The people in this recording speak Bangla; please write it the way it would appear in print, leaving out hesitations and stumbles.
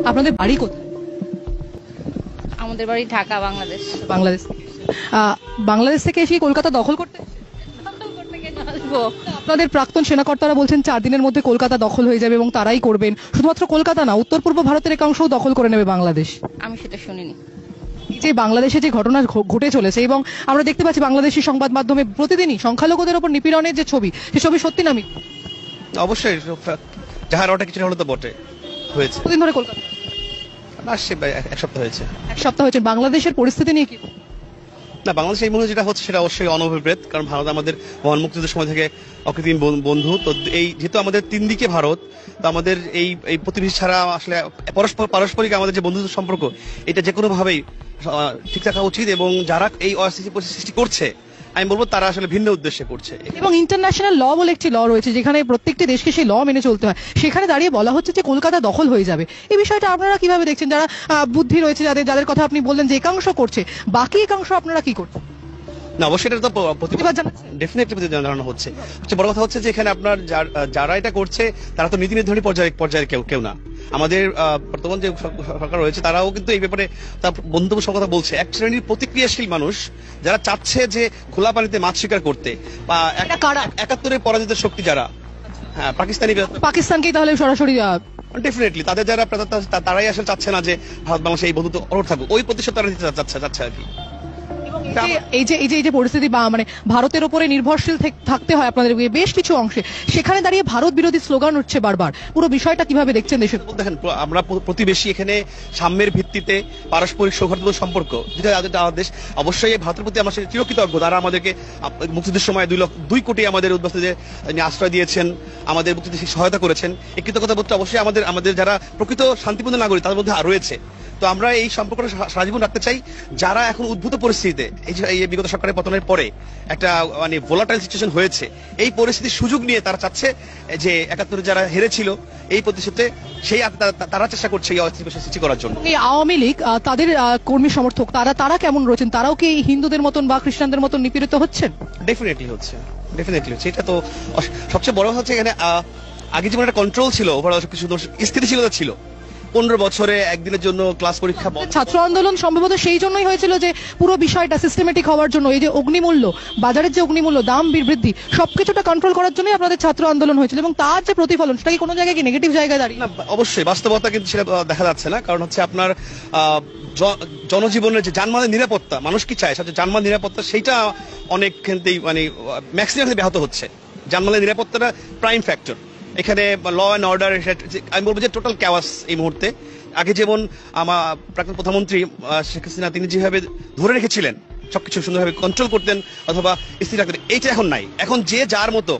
আপনাদের বাড়ি কোথায়? আমাদের বাড়ি ঢাকা, বাংলাদেশ। বাংলাদেশ থেকে বাংলাদেশ থেকে এসে কলকাতা দখল করতে আসবো। আপনাদের প্রাক্তন সেনাকর্তারা বলছেন 4 দিনের মধ্যে কলকাতা দখল হয়ে যাবে এবং তারাই করবেন। শুধুমাত্র কলকাতা না, উত্তর পূর্ব ভারতের একাংশও দখল করে নেবে বাংলাদেশ। আমি সেটা শুনিনি। এই যে বাংলাদেশে যে ঘটনা ঘটে চলেছে এবং আমরা দেখতে পাচ্ছি বাংলাদেশি সংবাদ মাধ্যমে প্রতিদিনই সংখ্যালঘুদের উপর নিপীড়নের যে ছবি, সে ছবি সত্যি না মিথ্যা? অবশ্যই যাহার ওটা কিছু হলো তো বটে হয়েছে। কতদিন ধরে কলকাতা আসছে এক সপ্তাহ হয়েছে। এক সপ্তাহ হয়েছে। বাংলাদেশের পরিস্থিতি নিয়ে কি? না, বাংলাদেশ এই মুহূর্তে যেটা হচ্ছে সেটা অবশ্যই অনভিপ্রেত, কারণ ভারত আমাদের মহান মুক্তিযুদ্ধের সময় থেকে অকৃত্রিম বন্ধু। তো এই যেহেতু আমাদের 3 দিকে ভারত, তো আমাদের এই প্রতিবেশী ছাড়া আসলে পারস্পরিক আমাদের যে বন্ধুত্ব সম্পর্ক, এটা যে কোনো ভাবেই ঠিক রাখা উচিত। এবং যারা এই অস্থিতি সৃষ্টি করছে, আমি বলবো তারা আসলে ভিন্ন উদ্দেশ্যে করছে। এবং ইন্টারন্যাশনাল ল বলে একটি ল রয়েছে যেখানে প্রত্যেকটি দেশকে সেই ল মেনে চলতে হয়, সেখানে দাঁড়িয়ে বলা হচ্ছে যে কলকাতা দখল হয়ে যাবে। এই বিষয়টা আপনারা কিভাবে দেখছেন? যারা বুদ্ধি রয়েছে, যাদের কথা আপনি বললেন যে একাংশ করছে, বাকি একাংশ আপনারা কি করছেন? না, অবশ্যই এটা তো প্রতিবাদ জানাচ্ছেন? ডেফিনেটলি জানানো হচ্ছে। বড় কথা হচ্ছে যে এখানে আপনার যারা এটা করছে তারা তো নীতি নির্ধারণী পর্যায়ের কেউ না। আমাদের বর্তমান যে সরকার রয়েছে তারাও কিন্তু এই ব্যাপারে তার বন্ধুত্ব কথা বলছে। এক শ্রেণীর প্রতিক্রিয়াশীল মানুষ যারা চাচ্ছে যে খোলা পানিতে মাছ শিকার করতে, বা 71-এর পরাজিত শক্তি যারা, হ্যাঁ, পাকিস্তানকেই তাহলে সরাসরি ডেফিনেটলি তাদের যারা তারাই আসলে চাচ্ছে না যে ভারত বাংলাদেশে এই বন্ধুত্ব অরোধ থাকুক। ওই প্রতিশোধ তারা নিতে চাচ্ছে আর কি। এই যে পরিস্থিতি বা মানে ভারতের উপরে নির্ভরশীল থাকতে হয় আপনাদের বেশ কিছু অংশে, সেখানে দাঁড়িয়ে ভারত বিরোধী স্লোগান উঠছে বারবার। পুরো বিষয়টা কিভাবে দেখছেন দেশে? দেখেন, আমরা প্রতিবেশী, এখানে সাম্যের ভিত্তিতে পারস্পরিক সৌহার্দ্য সম্পর্ক যেটা আমাদের দেশ, অবশ্যই ভারতের প্রতি আমরা চিরকৃতজ্ঞ। তারা আমাদেরকে মুক্তিযুদ্ধের সময় 2 কোটি আমাদের উদ্বাস্তুদের আশ্রয় দিয়েছেন, আমাদের মুক্তিযুদ্ধে সহায়তা করেছেন। এই কৃতজ্ঞতা বোধটা অবশ্যই আমাদের যারা প্রকৃত শান্তিপূর্ণ নাগরিক তাদের মধ্যে রয়েছে। তো আমরা এই সম্পর্কটা সারা জীবন রাখতে চাই। যারা এখন উদ্ভূত পরিস্থিতিতে, এই বিগত সরকারের পতনের পরে একটা মানে ভোলাটাইল সিচুয়েশন হয়েছে, এই পরিস্থিতির সুযোগ নিয়ে তারা চাচ্ছে যে 71 যারা হেরেছিল এই প্রতিশোধে তারা চেষ্টা করছে এই অস্থিতিশীল সৃষ্টি করার জন্য। এই আওয়ামী লীগ, তাদের কর্মী সমর্থক তারা কেমন রয়েছেন? তারাও কি হিন্দুদের মতন বা খ্রিস্টানদের মতন নিপীড়িত হচ্ছেন? ডেফিনেটলি হচ্ছে। এটা তো সবচেয়ে বড় হচ্ছে এখানে আগে যেমন একটা কন্ট্রোল ছিল, ওভারঅল কিছু স্থিতিশীলতা ছিল। 15 বছরে একদিনের জন্য ক্লাস পরীক্ষা বন্ধ। ছাত্র আন্দোলন সম্ভবত সেই জন্যই হয়েছিল যে পুরো বিষয়টা সিস্টেমেটিক হওয়ার জন্য। এই যে অগ্নিমূল্য, বাজারের যে অগ্নিমূল্য, দাম বৃদ্ধি, সবকিছুটা কন্ট্রোল করার জন্যই আপনাদের ছাত্র আন্দোলন হয়েছিল। এবং তার যে প্রতিফলন, সেটা কি কোনো জায়গায় কি নেগেটিভ জায়গায় দাঁড়িয়ে? না, অবশ্যই বাস্তবতা কিন্তু সেটা দেখা যাচ্ছে না। কারণ হচ্ছে আপনার জনজীবনের যে জানমালের নিরাপত্তা, মানুষ কি চায় সবচেয়ে জানমাল নিরাপত্তা, সেইটা অনেক ক্ষেত্রেই মানে ম্যাক্সিমাম ব্যাহত হচ্ছে। জানমালের নিরাপত্তাটা প্রাইম ফ্যাক্টর এখানে। ল অ্যান্ড অর্ডার, আমি বলবো যে টোটাল ক্যাওয়াস এই মুহূর্তে। আগে যেমন আমার প্রাক্তন প্রধানমন্ত্রী শেখ হাসিনা তিনি যেভাবে ধরে রেখেছিলেন, সবকিছু সুন্দরভাবে কন্ট্রোল করতেন অথবা স্থির রাখতেন, এইটা এখন নাই। এখন যে যার মতো